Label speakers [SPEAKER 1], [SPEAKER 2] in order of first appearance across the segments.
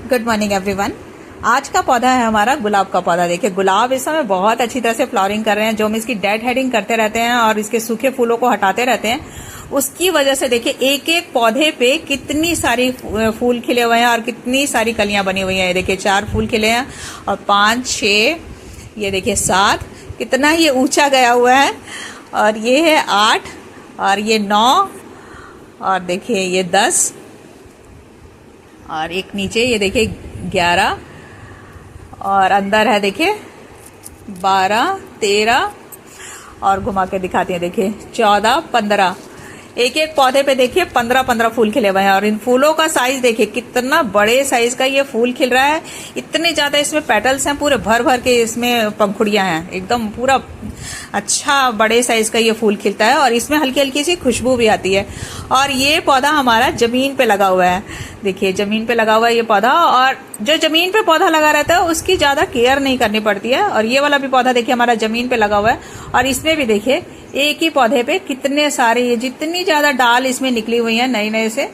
[SPEAKER 1] Good morning everyone. आज का पौधा है हमारा गुलाब का पौधा। देखिए गुलाब इस समय बहुत अच्छी तरह से फ्लावरिंग कर रहे हैं। जो हम इसकी डेड हेडिंग करते रहते हैं और इसके सूखे फूलों को हटाते रहते हैं, उसकी वजह से देखिए एक एक पौधे पे कितनी सारी फूल खिले हुए हैं और कितनी सारी कलियां बनी हुई हैं। ये देखिए 4 फूल खिले हैं और 5, 6, ये देखिए 7, कितना ये ऊंचा गया हुआ है। और ये है 8 और ये 9 और देखिए ये 10 और एक नीचे ये देखिए 11 और अंदर है देखिए 12, 13 और घुमा के दिखाती हैं देखिए 14, 15। एक एक पौधे पे देखिए 15-15 फूल खिले हुए हैं और इन फूलों का साइज देखिए कितना बड़े साइज का ये फूल खिल रहा है। इतने ज्यादा इसमें पेटल्स हैं, पूरे भर भर के इसमें पंखुड़ियां हैं, एकदम पूरा अच्छा बड़े साइज का ये फूल खिलता है और इसमें हल्की हल्की सी खुशबू भी आती है। और ये पौधा हमारा जमीन पे लगा हुआ है। देखिए जमीन पे लगा हुआ है ये पौधा, और जो जमीन पे पौधा लगा रहता है उसकी ज्यादा केयर नहीं करनी पड़ती है। और ये वाला भी पौधा देखिए हमारा जमीन पे लगा हुआ है और इसमें भी देखिए एक ही पौधे पे कितने सारे, ये जितनी ज्यादा डाल इसमें निकली हुई है नए नए से,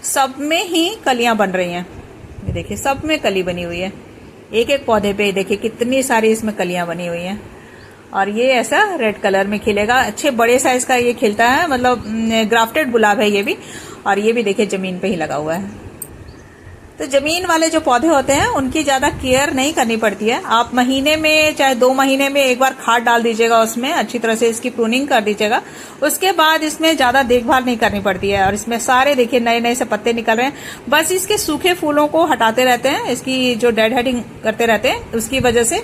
[SPEAKER 1] सब में ही कलियां बन रही हैं। ये देखिए सब में कली बनी हुई है। एक एक पौधे पे देखिए कितनी सारी इसमें कलियां बनी हुई हैं और ये ऐसा रेड कलर में खिलेगा। अच्छे बड़े साइज का ये खिलता है, मतलब ग्राफ्टेड गुलाब है ये भी। और ये भी देखिए जमीन पे ही लगा हुआ है। तो जमीन वाले जो पौधे होते हैं उनकी ज्यादा केयर नहीं करनी पड़ती है। आप महीने में चाहे 2 महीने में एक बार खाद डाल दीजिएगा, उसमें अच्छी तरह से इसकी प्रूनिंग कर दीजिएगा। उसके बाद इसमें ज्यादा देखभाल नहीं करनी पड़ती है। और इसमें सारे देखिए नए नए से पत्ते निकल रहे हैं। बस इसके सूखे फूलों को हटाते रहते हैं, इसकी जो डेड हेडिंग करते रहते हैं, उसकी वजह से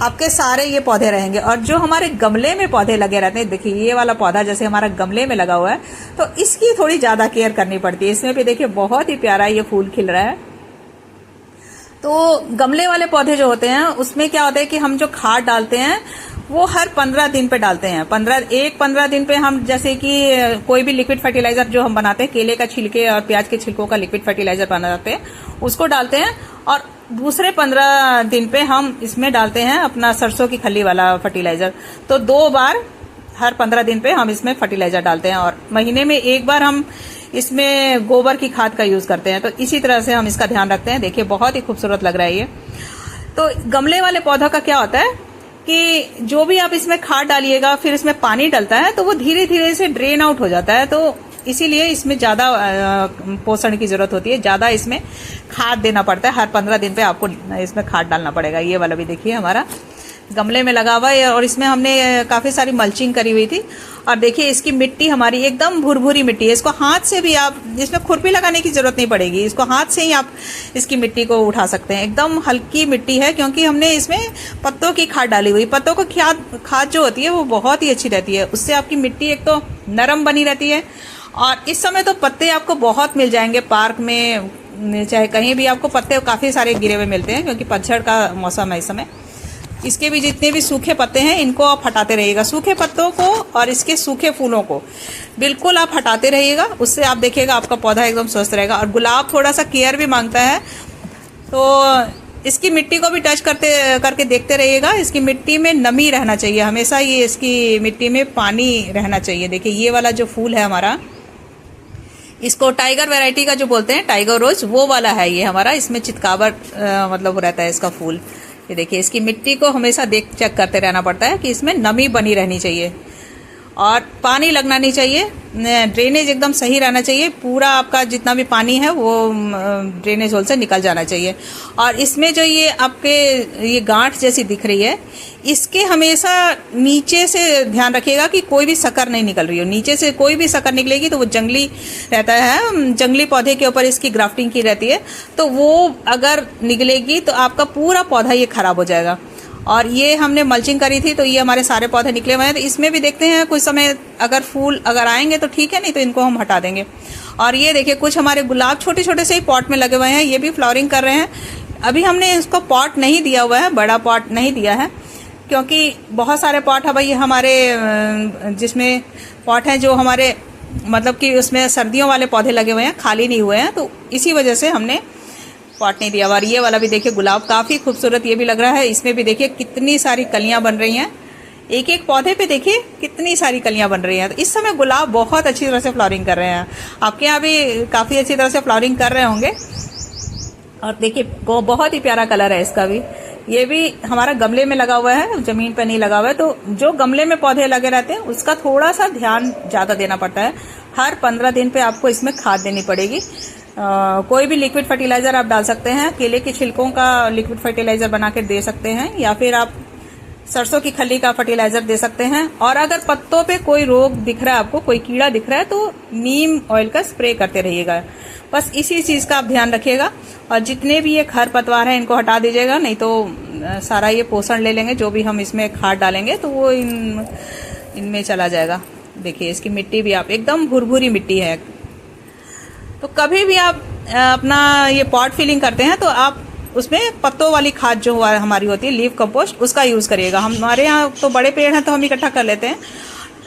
[SPEAKER 1] आपके सारे ये पौधे रहेंगे। और जो हमारे गमले में पौधे लगे रहते हैं, देखिए ये वाला पौधा जैसे हमारा गमले में लगा हुआ है, तो इसकी थोड़ी ज्यादा केयर करनी पड़ती है। इसमें भी देखिए बहुत ही प्यारा ये फूल खिल रहा है। तो गमले वाले पौधे जो होते हैं उसमें क्या होता है कि हम जो खाद डालते हैं वो हर 15 दिन पे डालते हैं। 15 दिन पे हम, जैसे कि कोई भी लिक्विड फर्टिलाइजर जो हम बनाते हैं, केले का छिलके और प्याज के छिलकों का लिक्विड फर्टिलाइजर बनाते हैं, उसको डालते हैं। और दूसरे 15 दिन पे हम इसमें डालते हैं अपना सरसों की खली वाला फर्टिलाइजर। तो 2 बार हर 15 दिन पे हम इसमें फर्टिलाइजर डालते हैं और महीने में 1 बार हम इसमें गोबर की खाद का यूज करते हैं। तो इसी तरह से हम इसका ध्यान रखते हैं। देखिए बहुत ही खूबसूरत लग रहा है ये। तो गमले वाले पौधा का क्या होता है कि जो भी आप इसमें खाद डालिएगा, फिर इसमें पानी डलता है, तो वो धीरे धीरे से ड्रेन आउट हो जाता है। तो इसीलिए इसमें ज्यादा पोषण की जरूरत होती है, ज्यादा इसमें खाद देना पड़ता है। हर 15 दिन पे आपको इसमें खाद डालना पड़ेगा। ये वाला भी देखिए हमारा गमले में लगा हुआ है और इसमें हमने काफी सारी मल्चिंग करी हुई थी। और देखिए इसकी मिट्टी हमारी एकदम भुरभुरी मिट्टी है। इसको हाथ से भी आप, इसमें खुरपी लगाने की जरूरत नहीं पड़ेगी, इसको हाथ से ही आप इसकी मिट्टी को उठा सकते हैं। एकदम हल्की मिट्टी है क्योंकि हमने इसमें पत्तों की खाद डाली हुई। पत्तों को खाद जो होती है वो बहुत ही अच्छी रहती है। उससे आपकी मिट्टी एक तो नरम बनी रहती है। और इस समय तो पत्ते आपको बहुत मिल जाएंगे, पार्क में चाहे कहीं भी आपको पत्ते काफी सारे गिरे हुए मिलते हैं क्योंकि पतझड़ का मौसम है इस समय। इसके भी जितने भी सूखे पत्ते हैं इनको आप हटाते रहिएगा, सूखे पत्तों को और इसके सूखे फूलों को बिल्कुल आप हटाते रहिएगा। उससे आप देखिएगा आपका पौधा एकदम स्वस्थ रहेगा। और गुलाब थोड़ा सा केयर भी मांगता है, तो इसकी मिट्टी को भी टच करके देखते रहिएगा। इसकी मिट्टी में नमी रहना चाहिए हमेशा, ये इसकी मिट्टी में पानी रहना चाहिए। देखिए ये वाला जो फूल है हमारा, इसको टाइगर वैरायटी का जो बोलते हैं, टाइगर रोज, वो वाला है ये हमारा। इसमें चितकाबर मतलब रहता है इसका फूल। ये देखिए इसकी मिट्टी को हमेशा चेक करते रहना पड़ता है कि इसमें नमी बनी रहनी चाहिए और पानी लगना नहीं चाहिए। ड्रेनेज एकदम सही रहना चाहिए। पूरा आपका जितना भी पानी है वो ड्रेनेज होल से निकल जाना चाहिए। और इसमें जो ये आपके ये गांठ जैसी दिख रही है, इसके हमेशा नीचे से ध्यान रखिएगा कि कोई भी शक्कर नहीं निकल रही हो। नीचे से कोई भी शक्कर निकलेगी तो वो जंगली रहता है, जंगली पौधे के ऊपर इसकी ग्राफ्टिंग की रहती है, तो वो अगर निकलेगी तो आपका पूरा पौधा ये खराब हो जाएगा। और ये हमने मल्चिंग करी थी तो ये हमारे सारे पौधे निकले हुए हैं। तो इसमें भी देखते हैं कुछ समय अगर फूल अगर आएंगे तो ठीक है, नहीं तो इनको हम हटा देंगे। और ये देखिए कुछ हमारे गुलाब छोटे छोटे से ही पॉट में लगे हुए हैं, ये भी फ्लावरिंग कर रहे हैं। अभी हमने इसको पॉट नहीं दिया हुआ है, बड़ा पॉट नहीं दिया है क्योंकि बहुत सारे पॉट है भाई हमारे, जिसमें पॉट हैं जो हमारे मतलब कि उसमें सर्दियों वाले पौधे लगे हुए हैं, खाली नहीं हुए हैं, तो इसी वजह से हमने पॉट नहीं दिया। और ये वाला भी देखिए गुलाब काफी खूबसूरत ये भी लग रहा है। इसमें भी देखिए कितनी सारी कलियां बन रही हैं। एक एक पौधे पे देखिए कितनी सारी कलियां बन रही हैं। तो इस समय गुलाब बहुत अच्छी तरह से फ्लावरिंग कर रहे हैं। आपके यहाँ भी काफी अच्छी तरह से फ्लावरिंग कर रहे होंगे। और देखिए बहुत ही प्यारा कलर है इसका भी। ये भी हमारा गमले में लगा हुआ है, जमीन पे नहीं लगा हुआ है। तो जो गमले में पौधे लगे रहते हैं उसका थोड़ा सा ध्यान ज्यादा देना पड़ता है। हर 15 दिन पे आपको इसमें खाद देनी पड़ेगी। कोई भी लिक्विड फर्टिलाइजर आप डाल सकते हैं, केले के छिलकों का लिक्विड फर्टिलाइजर बना के दे सकते हैं, या फिर आप सरसों की खली का फर्टिलाइजर दे सकते हैं। और अगर पत्तों पे कोई रोग दिख रहा है, आपको कोई कीड़ा दिख रहा है, तो नीम ऑयल का स्प्रे करते रहिएगा। बस इसी चीज का आप ध्यान रखिएगा। और जितने भी ये खरपतवार हैं इनको हटा दीजिएगा, नहीं तो सारा ये पोषण ले लेंगे। जो भी हम इसमें खाद डालेंगे तो वो इनमें चला जाएगा। देखिए इसकी मिट्टी भी आप एकदम भुरभुरी मिट्टी है। तो कभी भी आप अपना ये पॉट फिलिंग करते हैं तो आप उसमें पत्तों वाली खाद जो हमारी होती है, लीफ कंपोस्ट, उसका यूज करिएगा। हमारे यहाँ तो बड़े पेड़ हैं तो हम इकट्ठा कर लेते हैं,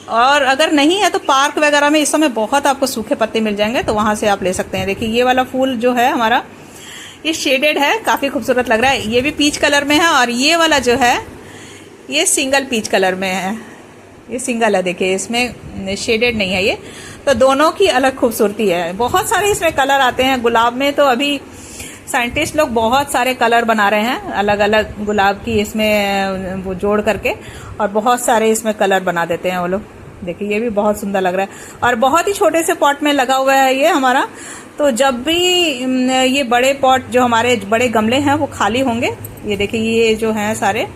[SPEAKER 1] और अगर नहीं है तो पार्क वगैरह में इस समय बहुत आपको सूखे पत्ते मिल जाएंगे, तो वहां से आप ले सकते हैं। देखिए ये वाला फूल जो है हमारा, ये शेडेड है, काफी खूबसूरत लग रहा है। ये भी पीच कलर में है, और ये वाला जो है ये सिंगल पीच कलर में है। ये सिंगल है, देखिए इसमें शेडेड नहीं है ये। तो दोनों की अलग खूबसूरती है। बहुत सारे इसमें कलर आते हैं। गुलाब में तो अभी साइंटिस्ट लोग बहुत सारे कलर बना रहे हैं, अलग अलग गुलाब की इसमें वो जोड़ करके, और बहुत सारे इसमें कलर बना देते हैं वो लोग। देखिए ये भी बहुत सुंदर लग रहा है, और बहुत ही छोटे से पॉट में लगा हुआ है ये हमारा। तो जब भी ये बड़े पॉट जो हमारे बड़े गमले हैं वो खाली होंगे, ये देखिए ये जो हैं सारे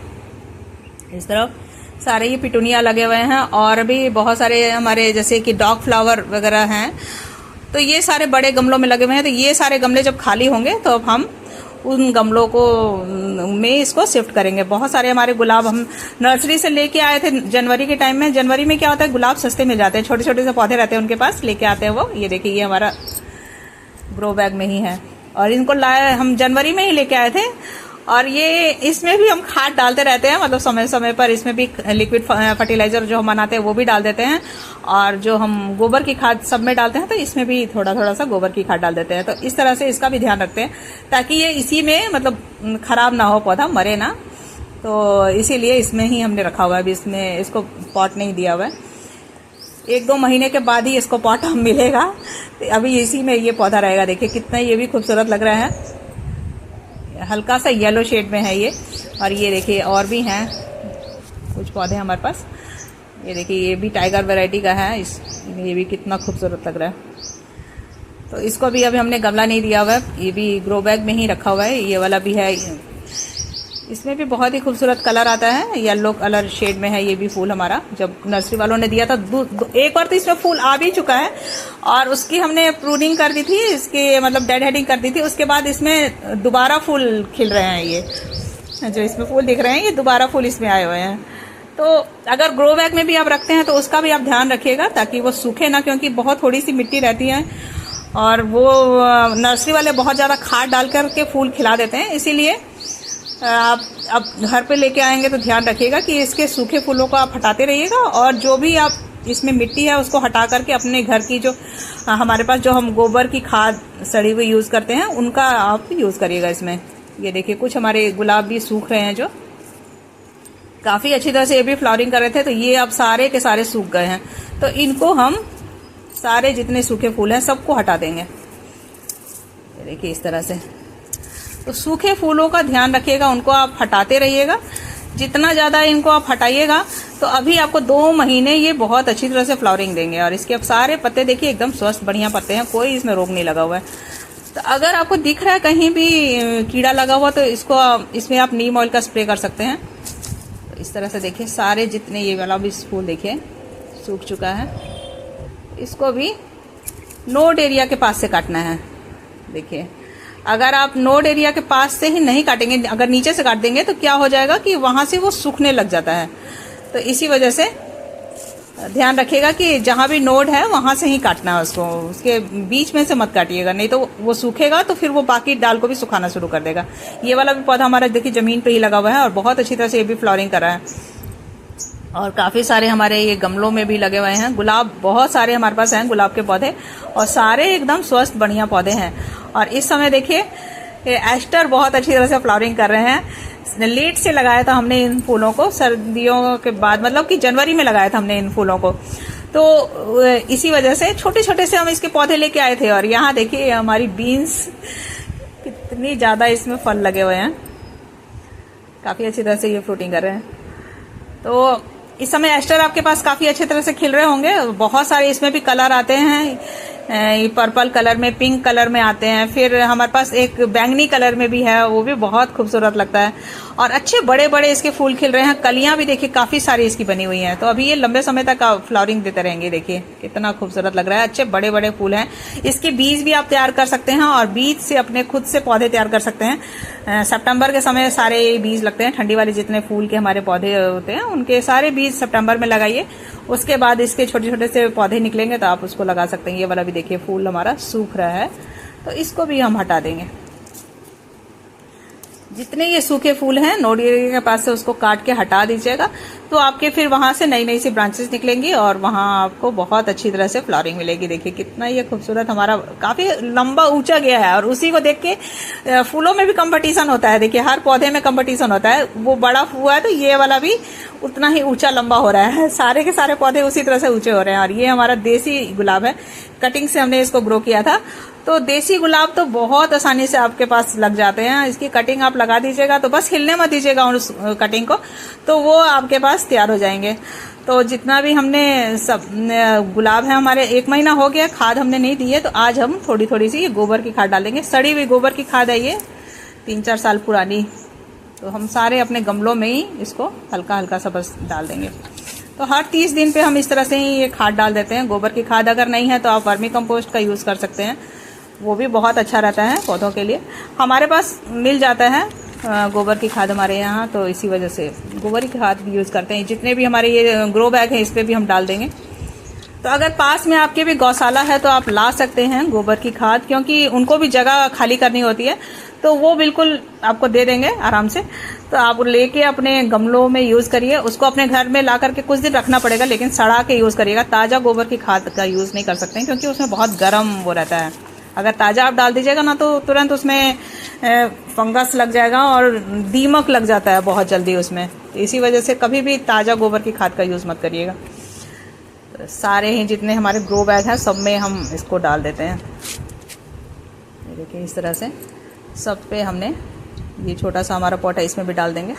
[SPEAKER 1] इस तरफ सारे ये पिटूनिया लगे हुए हैं, और भी बहुत सारे हमारे जैसे कि डॉग फ्लावर वगैरह हैं, तो ये सारे बड़े गमलों में लगे हुए हैं। तो ये सारे गमले जब खाली होंगे तो अब हम उन गमलों को में इसको शिफ्ट करेंगे। बहुत सारे हमारे गुलाब हम नर्सरी से लेके आए थे जनवरी के टाइम में। जनवरी में क्या होता है, गुलाब सस्ते मिल जाते हैं, छोटे छोटे से पौधे रहते हैं उनके पास, लेके आते हैं वो। ये देखिए ये हमारा ग्रो बैग में ही है, और इनको लाए हम जनवरी में ही लेके आए थे। और ये इसमें भी हम खाद डालते रहते हैं, मतलब समय समय पर इसमें भी लिक्विड फर्टिलाइजर जो हम बनाते हैं वो भी डाल देते हैं, और जो हम गोबर की खाद सब में डालते हैं तो इसमें भी थोड़ा थोड़ा सा गोबर की खाद डाल देते हैं। तो इस तरह से इसका भी ध्यान रखते हैं ताकि ये इसी में मतलब खराब ना हो, पौधा मरे ना। तो इसीलिए इसमें ही हमने रखा हुआ है। अभी इसमें इसको पॉट नहीं दिया हुआ है, 1-2 महीने के बाद ही इसको पॉट हम मिलेगा। अभी इसी में ये पौधा रहेगा। देखिए कितना ये भी खूबसूरत लग रहा है, हल्का सा येलो शेड में है ये। और ये देखिए और भी हैं कुछ पौधे हमारे पास। ये देखिए ये भी टाइगर वैरायटी का है, ये भी कितना खूबसूरत लग रहा है। तो इसको भी अभी हमने गमला नहीं दिया हुआ है, ये भी ग्रो बैग में ही रखा हुआ है। ये वाला भी है, इसमें भी बहुत ही खूबसूरत कलर आता है, येलो कलर शेड में है ये भी फूल हमारा। जब नर्सरी वालों ने दिया था एक बार तो इसमें फूल आ भी चुका है, और उसकी हमने प्रूनिंग कर दी थी, इसके मतलब डेड हेडिंग कर दी थी। उसके बाद इसमें दोबारा फूल खिल रहे हैं। ये जो इसमें फूल दिख रहे हैं ये दोबारा फूल इसमें आए हुए हैं। तो अगर ग्रो बैग में भी आप रखते हैं तो उसका भी आप ध्यान रखिएगा ताकि वो सूखे ना, क्योंकि बहुत थोड़ी सी मिट्टी रहती है, और वो नर्सरी वाले बहुत ज्यादा खाद डाल करके फूल खिला देते हैं। इसीलिए आप अब घर पे लेके आएंगे तो ध्यान रखिएगा कि इसके सूखे फूलों को आप हटाते रहिएगा, और जो भी आप इसमें मिट्टी है उसको हटा करके अपने घर की जो हमारे पास जो हम गोबर की खाद सड़ी हुई यूज करते हैं उनका आप यूज करिएगा इसमें। ये देखिए कुछ हमारे गुलाब भी सूख रहे हैं, जो काफी अच्छी तरह से ये भी फ्लावरिंग कर रहे थे, तो ये अब सारे के सारे सूख गए हैं। तो इनको हम सारे जितने सूखे फूल हैं सबको हटा देंगे। ये देखिए इस तरह से। तो सूखे फूलों का ध्यान रखिएगा, उनको आप हटाते रहिएगा। जितना ज्यादा इनको आप हटाइएगा तो अभी आपको 2 महीने ये बहुत अच्छी तरह से फ्लावरिंग देंगे। और इसके अब सारे पत्ते देखिए एकदम स्वस्थ बढ़िया पत्ते हैं, कोई इसमें रोग नहीं लगा हुआ है। तो अगर आपको दिख रहा है कहीं भी कीड़ा लगा हुआ तो इसमें आप नीम ऑयल का स्प्रे कर सकते हैं। तो इस तरह से देखिए सारे जितने ये वाला भी फूल देखिए सूख चुका है। इसको भी नोड एरिया के पास से काटना है। देखिए अगर आप नोड एरिया के पास से ही नहीं काटेंगे, अगर नीचे से काट देंगे तो क्या हो जाएगा कि वहां से वो सूखने लग जाता है। तो इसी वजह से ध्यान रखिएगा कि जहां भी नोड है वहां से ही काटना है उसको, उसके बीच में से मत काटिएगा, नहीं तो वो सूखेगा तो फिर वो बाकी डाल को भी सुखाना शुरू कर देगा। ये वाला भी पौधा हमारा देखिए जमीन पे ही लगा हुआ है और बहुत अच्छी तरह से ये भी फ्लावरिंग कर रहा है। और काफी सारे हमारे ये गमलों में भी लगे हुए हैं। गुलाब बहुत सारे हमारे पास हैं गुलाब के पौधे, और सारे एकदम स्वस्थ बढ़िया पौधे हैं। और इस समय देखिए एस्टर बहुत अच्छी तरह से फ्लावरिंग कर रहे हैं। लेट से लगाया था हमने इन फूलों को, सर्दियों के बाद, मतलब कि जनवरी में लगाया था हमने इन फूलों को। तो इसी वजह से छोटे छोटे से हम इसके पौधे लेके आए थे। और यहाँ देखिए हमारी बीन्स कितनी ज़्यादा इसमें फल लगे हुए हैं, काफ़ी अच्छी तरह से ये फ्रूटिंग कर रहे हैं। तो इस समय एस्टर आपके पास काफ़ी अच्छी तरह से खिल रहे होंगे। बहुत सारे इसमें भी कलर आते हैं, ये पर्पल कलर में, पिंक कलर में आते हैं, फिर हमारे पास एक बैंगनी कलर में भी है, वो भी बहुत खूबसूरत लगता है। और अच्छे बड़े बड़े इसके फूल खिल रहे हैं। कलियां भी देखिए काफ़ी सारी इसकी बनी हुई हैं। तो अभी ये लंबे समय तक फ्लावरिंग देते रहेंगे। देखिए कितना खूबसूरत लग रहा है, अच्छे बड़े बड़े फूल हैं। इसके बीज भी आप तैयार कर सकते हैं और बीज से अपने खुद से पौधे तैयार कर सकते हैं। सितंबर के समय सारे बीज लगते हैं, ठंडी वाले जितने फूल के हमारे पौधे होते हैं उनके सारे बीज सितंबर में लगाइए। उसके बाद इसके छोटे छोटे से पौधे निकलेंगे तो आप उसको लगा सकते हैं। ये वाला भी देखिए फूल हमारा सूख रहा है, तो इसको भी हम हटा देंगे। जितने ये सूखे फूल हैं नोड एरिया के पास से उसको काट के हटा दीजिएगा, तो आपके फिर वहां से नई नई सी ब्रांचेस निकलेंगी और वहां आपको बहुत अच्छी तरह से फ्लावरिंग मिलेगी। देखिए कितना ये खूबसूरत हमारा काफी लंबा ऊंचा गया है। और उसी को देख के फूलों में भी कंपटीशन होता है। देखिए हर पौधे में कंपटीशन होता है। वो बड़ा हुआ है तो ये वाला भी उतना ही ऊंचा लंबा हो रहा है। सारे के सारे पौधे उसी तरह से ऊंचे हो रहे हैं। और ये हमारा देसी गुलाब है, कटिंग से हमने इसको ग्रो किया था। तो देसी गुलाब तो बहुत आसानी से आपके पास लग जाते हैं। इसकी कटिंग आप लगा दीजिएगा, तो बस हिलने मत दीजिएगा उस कटिंग को, तो वो आपके पास तैयार हो जाएंगे। तो जितना भी हमने सब गुलाब है हमारे 1 महीना हो गया, खाद हमने नहीं दी है, तो आज हम थोड़ी थोड़ी सी गोबर की खाद डालेंगे। सड़ी हुई गोबर की खाद है ये, 3-4 साल पुरानी। तो हम सारे अपने गमलों में ही इसको हल्का हल्का सा बस डाल देंगे। तो हर 30 दिन पे हम इस तरह से ही ये खाद डाल देते हैं। गोबर की खाद अगर नहीं है तो आप वर्मी कंपोस्ट का यूज़ कर सकते हैं, वो भी बहुत अच्छा रहता है पौधों के लिए। हमारे पास मिल जाता है गोबर की खाद हमारे यहाँ, तो इसी वजह से गोबर की खाद भी यूज़ करते हैं। जितने भी हमारे ये ग्रो बैग हैं इस पर भी हम डाल देंगे। तो अगर पास में आपके भी गौशाला है तो आप ला सकते हैं गोबर की खाद, क्योंकि उनको भी जगह खाली करनी होती है, तो वो बिल्कुल आपको दे देंगे आराम से। तो आप लेके अपने गमलों में यूज़ करिए। उसको अपने घर में ला करके कुछ दिन रखना पड़ेगा, लेकिन सड़ा के यूज़ करिएगा। ताज़ा गोबर की खाद का यूज़ नहीं कर सकते हैं, क्योंकि उसमें बहुत गर्म वो रहता है। अगर ताज़ा आप डाल दीजिएगा ना तो तुरंत उसमें फंगस लग जाएगा और दीमक लग जाता है बहुत जल्दी उसमें। इसी वजह से कभी भी ताज़ा गोबर की खाद का यूज़ मत करिएगा। तो सारे ही जितने हमारे ग्रो बैग हैं सब में हम इसको डाल देते हैं। देखिए इस तरह से सब पे हमने, ये छोटा सा हमारा पॉट है इसमें भी डाल देंगे।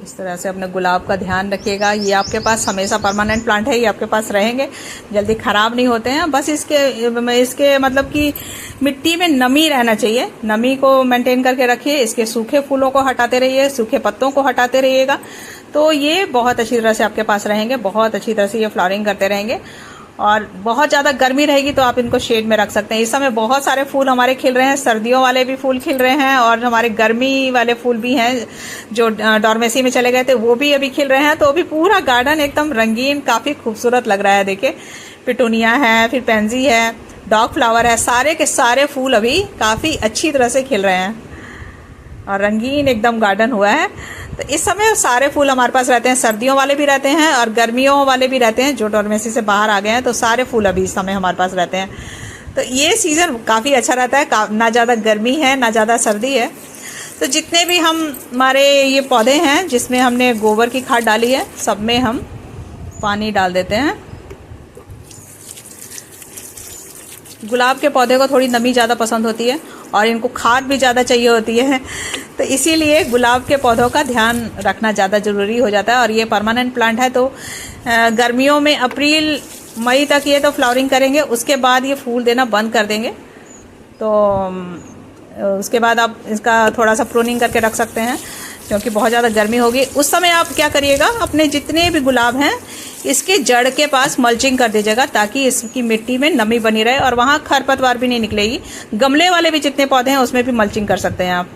[SPEAKER 1] इस तरह से अपने गुलाब का ध्यान रखिएगा। ये आपके पास हमेशा परमानेंट प्लांट है, ये आपके पास रहेंगे, जल्दी खराब नहीं होते हैं। बस इसके मतलब कि मिट्टी में नमी रहना चाहिए, नमी को मेंटेन करके रखिए। इसके सूखे फूलों को हटाते रहिए, सूखे पत्तों को हटाते रहिएगा, तो ये बहुत अच्छी तरह से आपके पास रहेंगे, बहुत अच्छी तरह से ये फ्लावरिंग करते रहेंगे। और बहुत ज़्यादा गर्मी रहेगी तो आप इनको शेड में रख सकते हैं। इस समय बहुत सारे फूल हमारे खिल रहे हैं, सर्दियों वाले भी फूल खिल रहे हैं और हमारे गर्मी वाले फूल भी हैं जो डॉर्मेसी में चले गए थे, वो भी अभी खिल रहे हैं। तो अभी पूरा गार्डन एकदम रंगीन, काफ़ी खूबसूरत लग रहा है। देखिए पिटूनिया है, फिर पेंजी है, डॉग फ्लावर है, सारे के सारे फूल अभी काफ़ी अच्छी तरह से खिल रहे हैं और रंगीन एकदम गार्डन हुआ है। तो इस समय सारे फूल हमारे पास रहते हैं, सर्दियों वाले भी रहते हैं और गर्मियों वाले भी रहते हैं। जो डॉर्मेसी से बाहर आ गए हैं तो सारे फूल अभी इस समय हमारे पास रहते हैं। तो ये सीज़न काफ़ी अच्छा रहता है, ना ज़्यादा गर्मी है ना ज़्यादा सर्दी है। तो जितने भी हमारे ये पौधे हैं जिसमें हमने गोबर की खाद डाली है, सब में हम पानी डाल देते हैं। गुलाब के पौधे को थोड़ी नमी ज़्यादा पसंद होती है और इनको खाद भी ज़्यादा चाहिए होती है, तो इसीलिए गुलाब के पौधों का ध्यान रखना ज़्यादा ज़रूरी हो जाता है। और ये परमानेंट प्लांट है, तो गर्मियों में अप्रैल मई तक ये तो फ्लावरिंग करेंगे, उसके बाद ये फूल देना बंद कर देंगे। तो उसके बाद आप इसका थोड़ा सा प्रूनिंग करके रख सकते हैं, क्योंकि बहुत ज़्यादा गर्मी होगी। उस समय आप क्या करिएगा, अपने जितने भी गुलाब हैं इसके जड़ के पास मल्चिंग कर दीजिएगा, ताकि इसकी मिट्टी में नमी बनी रहे और वहाँ खरपतवार भी नहीं निकलेगी। गमले वाले भी जितने पौधे हैं उसमें भी मल्चिंग कर सकते हैं आप।